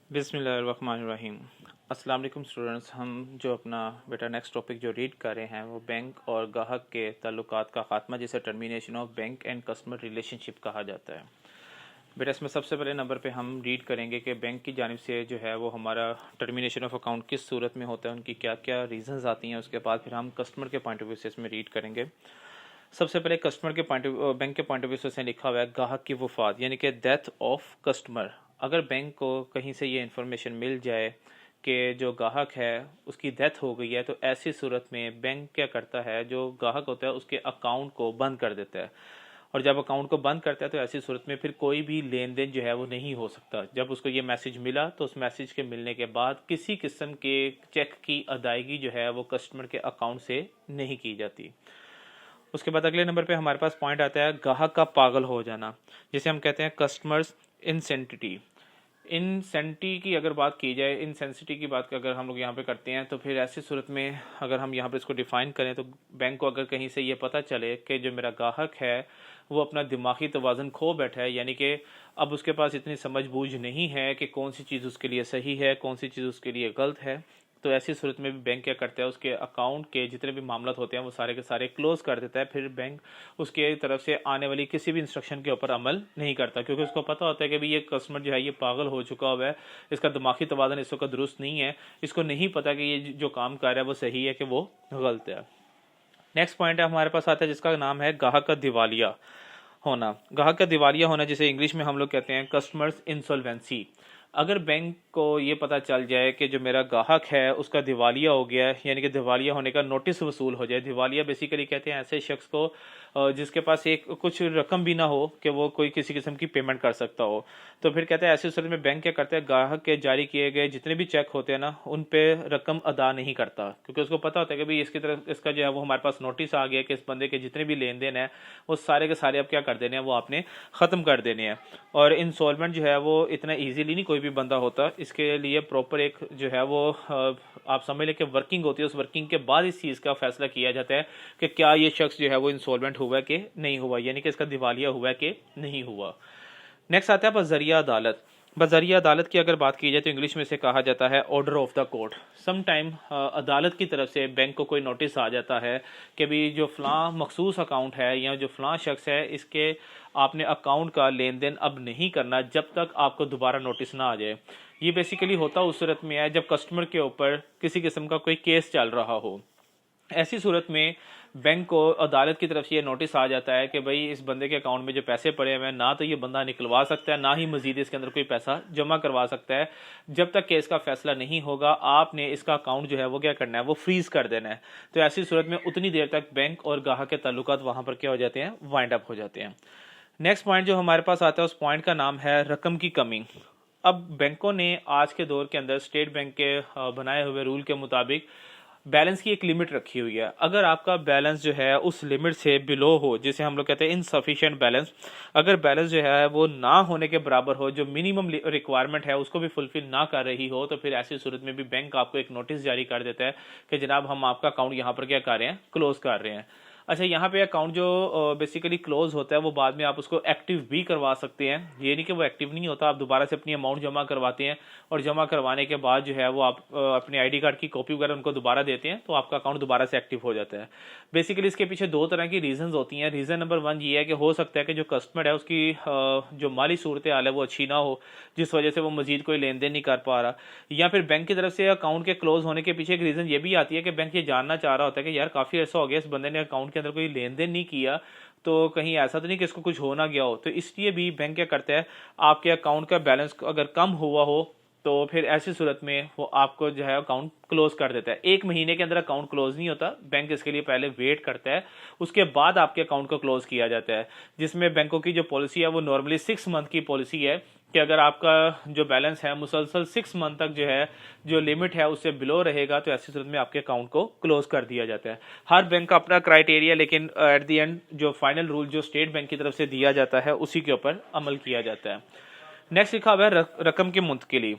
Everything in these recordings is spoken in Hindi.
बिस्मिल्लाहिर्रहमानिर्रहीम। अस्सलाम वालेकुम स्टूडेंट्स। हम जो अपना बेटा नेक्स्ट टॉपिक जो रीड कर रहे हैं वो बैंक और गाहक के ताल्लुकात का ख़ात्मा, जिसे termination of bank and customer relationship कहा जाता है। बेटा इसमें सबसे पहले नंबर पे हम रीड करेंगे कि बैंक की जानिब से जो है वो हमारा टर्मिनेशन ऑफ अकाउंट किस सूरत में होता है, उनकी क्या क्या रीज़न्स आती हैं। उसके बाद फिर हम कस्टमर के पॉइंट ऑफ व्यू से इसमें रीड करेंगे। सबसे पहले कस्टमर के पॉइंट बैंक के पॉइंट ऑफ व्यू से लिखा हुआ है गाहक की वफात, यानी कि डेथ ऑफ कस्टमर। अगर बैंक को कहीं से ये इन्फॉर्मेशन मिल जाए कि जो गाहक है उसकी डेथ हो गई है, तो ऐसी सूरत में बैंक क्या करता है, जो गाहक होता है उसके अकाउंट को बंद कर देता है। और जब अकाउंट को बंद करता है तो ऐसी सूरत में फिर कोई भी लेन देन जो है वो नहीं हो सकता। जब उसको ये मैसेज मिला तो उस मैसेज के मिलने के बाद किसी किस्म के चेक की अदायगी जो है वो कस्टमर के अकाउंट से नहीं की जाती। उसके बाद अगले नंबर पे हमारे पास पॉइंट आता है गाहक का पागल हो जाना, जिसे हम कहते हैं कस्टमर्स इंसेंटिटी। इनसेंटी की अगर बात की जाए, इनसेंसिटी की बात अगर हम लोग यहाँ पे करते हैं, तो फिर ऐसी सूरत में अगर हम यहाँ पे इसको डिफ़ाइन करें तो बैंक को अगर कहीं से ये पता चले कि जो मेरा गाहक है वो अपना दिमागी तवाज़ुन खो बैठा है, यानी कि अब उसके पास इतनी समझ बूझ नहीं है कि कौन सी चीज़ उसके लिए सही है, कौन सी चीज़ उसके लिए गलत है, तो ऐसी सूरत में भी बैंक क्या करता है, उसके अकाउंट के जितने भी मामला होते हैं वो सारे के सारे क्लोज कर देता है। फिर बैंक उसके तरफ से आने वाली किसी भी इंस्ट्रक्शन के ऊपर अमल नहीं करता, क्योंकि उसको पता होता है कि भाई ये कस्टमर जो है ये पागल हो चुका हुआ है, इसका दिमागी तवाज़ुन इस वक्त दुरुस्त नहीं है, इसको नहीं पता कि ये जो काम कर रहा है वो सही है कि वो गलत है। नेक्स्ट पॉइंट है हमारे पास आता है जिसका नाम है गाहक का दिवालिया होना। गाहक का दिवालिया होना जिसे इंग्लिश में हम लोग कहते हैं कस्टमर्स इंसॉल्वेंसी। अगर बैंक को ये पता चल जाए कि जो मेरा गाहक है उसका दिवालिया हो गया है, यानी कि दिवालिया होने का नोटिस वसूल हो जाए। दिवालिया बेसिकली कहते हैं ऐसे शख्स को जिसके पास एक कुछ रकम भी ना हो कि वो कोई किसी किस्म की पेमेंट कर सकता हो, तो फिर कहते हैं ऐसी सूरत में बैंक क्या करता है, गाहक के जारी किए गए जितने भी चेक होते हैं ना उन पे रकम अदा नहीं करता, क्योंकि उसको पता होता है कि भाई इसकी तरफ इसका जो है वो हमारे पास नोटिस आ गया कि इस बंदे के जितने भी लेन देन है वो सारे के सारे अब क्या कर देने हैं, वो आपने ख़त्म कर देने हैं। और इंसॉल्वेंट जो है वो इतना इजीली नहीं कोई भी बंदा होता, इसके लिए प्रॉपर एक जो है वो आप समझ लें कि वर्किंग होती है। उस वर्किंग के बाद इस चीज़ का फैसला किया जाता है कि क्या ये शख्स जो है वो इंसॉल्वेंट हुआ है कि नहीं हुआ, यानी कि इसका दिवालिया हुआ है कि नहीं हुआ। नेक्स्ट आता है बज़रिया अदालत। बज़रिया अदालत की अगर बात की जाए तो इंग्लिश में से कहा जाता है order of the court. Some time अदालत की तरफ से बैंक को कोई नोटिस आ जाता है कि भी जो फ़लाँ मखसूस अकाउंट है या जो फ़लाँ शख्स है इसके आपने अकाउंट का लेन देन अब नहीं करना जब तक आपको दोबारा नोटिस ना आ जाए। ये बेसिकली होता उस सूरत में है जब कस्टमर के ऊपर किसी किस्म का कोई केस चल रहा हो। ऐसी सूरत में बैंक को अदालत की तरफ से ये नोटिस आ जाता है कि भाई इस बंदे के अकाउंट में जो पैसे पड़े हुए हैं ना तो ये बंदा निकलवा सकता है, ना ही मजीद इसके अंदर कोई पैसा जमा करवा सकता है। जब तक केस का फैसला नहीं होगा आपने इसका अकाउंट जो है वो क्या करना है, वो फ्रीज कर देना है। तो ऐसी सूरत में उतनी देर तक बैंक और गाहक के ताल्लुकात वहाँ पर क्या हो जाते हैं, वाइंड अप हो जाते हैं। नेक्स्ट पॉइंट जो हमारे पास आता है उस पॉइंट का नाम है रकम की कमी। अब बैंकों ने आज के दौर के अंदर स्टेट बैंक के बनाए हुए रूल के मुताबिक बैलेंस की एक लिमिट रखी हुई है। अगर आपका बैलेंस जो है उस लिमिट से बिलो हो, जिसे हम लोग कहते हैं इनसफिशिएंट बैलेंस, अगर बैलेंस जो है वो ना होने के बराबर हो, जो मिनिमम रिक्वायरमेंट है उसको भी फुलफिल ना कर रही हो, तो फिर ऐसी सूरत में भी बैंक आपको एक नोटिस जारी कर देता है कि जनाब हम आपका अकाउंट यहाँ पर क्या कर रहे हैं, क्लोज कर रहे हैं। अच्छा, यहाँ पे अकाउंट जो बेसिकली क्लोज होता है वो बाद में आप उसको एक्टिव भी करवा सकते हैं। ये नहीं कि वो एक्टिव नहीं होता, आप दोबारा से अपनी अमाउंट जमा करवाते हैं और जमा करवाने के बाद जो है वो आप अपने आईडी कार्ड की कॉपी वगैरह उनको दोबारा देते हैं तो आपका अकाउंट दोबारा से एक्टिव हो जाता है। बेसिकली इसके पीछे दो तरह की रीजंस होती हैं। रीज़न नंबर वन ये है कि हो सकता है कि जो कस्टमर है उसकी जो माली सूरत हाल है वो अच्छी ना हो, जिस वजह से वो मजीद कोई लेन देन नहीं कर पा रहा, या फिर बैंक की तरफ से अकाउंट के क्लोज होने के पीछे एक रीज़न ये भी आती है कि बैंक ये जानना चाह रहा होता है कि यार काफ़ी ऐसा हो गया इस बंदे ने अकाउंट के अंदर कोई लेन देन नहीं किया, तो कहीं ऐसा तो नहीं कि इसको कुछ हो ना गया हो। तो इसलिए भी बैंक क्या करता है, आपके अकाउंट का बैलेंस अगर कम हुआ हो तो फिर ऐसी सूरत में वो आपको जो है अकाउंट क्लोज कर देता है। एक महीने के अंदर अकाउंट क्लोज नहीं होता, बैंक इसके लिए पहले वेट करता है, उसके बाद आपके अकाउंट को क्लोज किया जाता है। जिसमें बैंकों की जो पॉलिसी है वो नॉर्मली 6 मंथ की पॉलिसी है कि अगर आपका जो बैलेंस है मुसलसल 6 मंथ तक जो है जो लिमिट है उससे बिलो रहेगा तो ऐसी सूरत में आपके अकाउंट को क्लोज कर दिया जाता है। हर बैंक का अपना क्राइटेरिया, लेकिन एट द एंड जो फाइनल रूल जो स्टेट बैंक की तरफ से दिया जाता है उसी के ऊपर अमल किया जाता है। नेक्स्ट लिखा हुआ है रकम की मुंतकिली।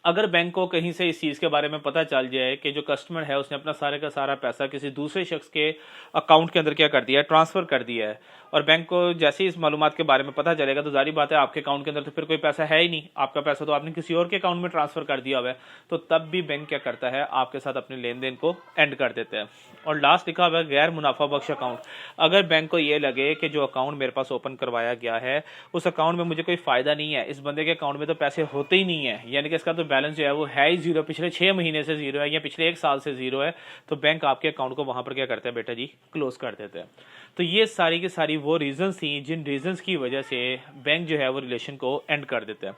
अगर बैंक को कहीं से इस चीज़ के बारे में पता चल जाए कि जो कस्टमर है उसने अपना सारे का सारा पैसा किसी दूसरे शख्स के अकाउंट के अंदर क्या कर दिया है, ट्रांसफ़र कर दिया है, और बैंक को जैसे ही इस मालूमात के बारे में पता चलेगा तो जारी बात है आपके अकाउंट के अंदर तो फिर कोई पैसा है ही नहीं, आपका पैसा तो आपने किसी और के अकाउंट में ट्रांसफ़र कर दिया हुआ है। तो तब भी बैंक क्या करता है, आपके साथ अपने लेन देन को एंड कर देता है। और लास्ट लिखा हुआ है गैर मुनाफा बख्श अकाउंट। अगर बैंक को ये लगे कि जो अकाउंट मेरे पास ओपन करवाया गया है उस अकाउंट में मुझे कोई फ़ायदा नहीं है, इस बंदे के अकाउंट में तो पैसे होते ही नहीं है, यानी कि इसका तो बैलेंस जो है वो है ही जीरो, पिछले 6 महीने से जीरो है या पिछले 1 साल से जीरो है, तो बैंक आपके अकाउंट को वहां पर क्या करता है बेटा जी, क्लोज कर देता है। तो ये सारी की सारी वो रीजंस थी जिन रीजंस की वजह से बैंक जो है वो रिलेशन को एंड कर देता है।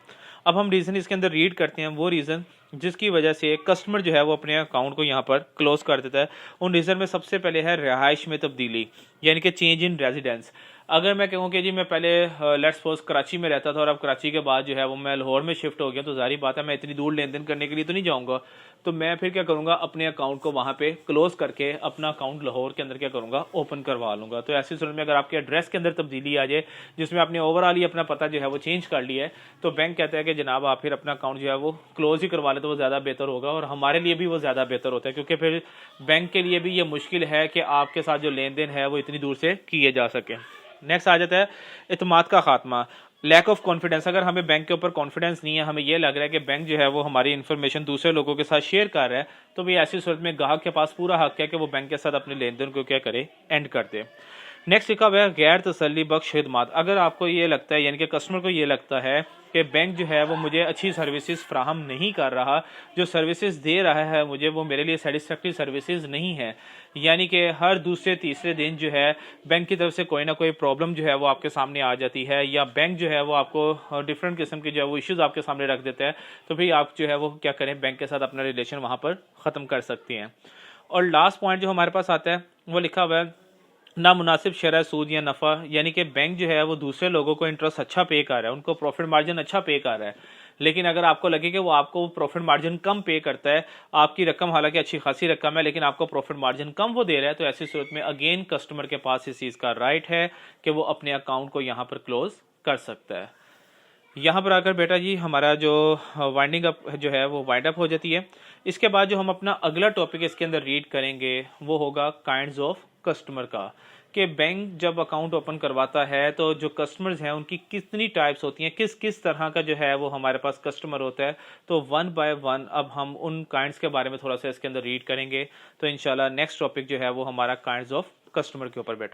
अब हम रीजन इसके अंदर रीड करते हैं, वो रीजन जिसकी वजह से कस्टमर जो है वो अपने अकाउंट को यहाँ पर क्लोज कर देता है। उन रीजन में सबसे पहले है रिहाइश में तब्दीली, यानी कि चेंज इन रेजिडेंस। अगर मैं कहूँ कि जी मैं पहले लेट्स सपोज कराची में रहता था और अब कराची के बाद जो है वो मैं लाहौर में शिफ्ट हो गया, तो जारी बात है मैं इतनी दूर लेन देन करने के लिए तो नहीं जाऊँगा, तो मैं फिर क्या करूँगा, अपने अकाउंट को वहाँ पे क्लोज करके अपना अकाउंट लाहौर के अंदर क्या करूँगा, ओपन करवा लूँगा। तो ऐसी सूरत में अगर आपके एड्रेस के अंदर तब्दीली आ जाए जिसमें आपने ओवरऑल ही अपना पता जो है वो चेंज कर लिया है, तो बैंक कहता है कि जनाब आप फिर अपना अकाउंट जो है वो क्लोज ही करवा ले तो वो ज़्यादा बेहतर होगा, और हमारे लिए भी वो ज़्यादा बेहतर होता है, क्योंकि फिर बैंक के लिए भी ये मुश्किल है कि आपके साथ जो लेन देन है वो इतनी दूर से किए जा सके। नेक्स्ट आ जाता है इत्मीनान का खात्मा, लैक ऑफ कॉन्फिडेंस। अगर हमें बैंक के ऊपर कॉन्फिडेंस नहीं है, हमें यह लग रहा है कि बैंक जो है वो हमारी इन्फॉर्मेशन दूसरे लोगों के साथ शेयर कर रहा है, तो भी ऐसी सूरत में ग्राहक के पास पूरा हक है कि वो बैंक के साथ अपने लेन देन को क्या करे, एंड कर दे। नेक्स्ट लिखा हुआ है गैर तसल्ली बख्श खिदमात। अगर आपको ये लगता है, यानी कि कस्टमर को ये लगता है कि बैंक जो है वो मुझे अच्छी सर्विसेज फ्राहम नहीं कर रहा, जो सर्विसेज दे रहा है मुझे वो मेरे लिए सेटिस्फैक्ट्री सर्विसेज नहीं है, यानी कि हर दूसरे तीसरे दिन जो है बैंक की तरफ से कोई ना कोई प्रॉब्लम जो है वो आपके सामने आ जाती है, या बैंक जो है वो आपको डिफरेंट किस्म के जो है वो इश्यूज़ आपके सामने रख देता है, तो फिर आप जो है वो क्या करें, बैंक के साथ अपना रिलेशन वहाँ पर ख़त्म कर सकती हैं। और लास्ट पॉइंट जो हमारे पास आता है वो लिखा हुआ है ना मुनासिब शरह सूद या नफ़ा, यानी कि बैंक जो है वो दूसरे लोगों को इंटरेस्ट अच्छा पे कर रहा है, उनको प्रॉफिट मार्जिन अच्छा पे कर रहा है, लेकिन अगर आपको लगे कि वो आपको प्रॉफिट मार्जिन कम पे करता है, आपकी रकम हालांकि अच्छी खासी रकम है लेकिन आपको प्रॉफिट मार्जिन कम वो दे रहा है, तो ऐसी सूरत में अगेन कस्टमर के पास इस चीज़ का राइट है कि वो अपने अकाउंट को यहाँ पर क्लोज कर सकता है। यहाँ पर आकर बेटा जी हमारा जो वाइंडिंग अप जो है वो वाइंड अप हो जाती है। इसके बाद जो हम अपना अगला टॉपिक इसके अंदर रीड करेंगे वो होगा काइंड्स ऑफ कस्टमर का, कि बैंक जब अकाउंट ओपन करवाता है तो जो कस्टमर्स हैं उनकी कितनी टाइप्स होती हैं, किस किस तरह का जो है वो हमारे पास कस्टमर होता है। तो वन बाय वन अब हम उन काइंड्स के बारे में थोड़ा सा इसके अंदर रीड करेंगे। तो इंशाल्लाह नेक्स्ट टॉपिक जो है वो हमारा काइंड्स ऑफ कस्टमर के ऊपर बेटा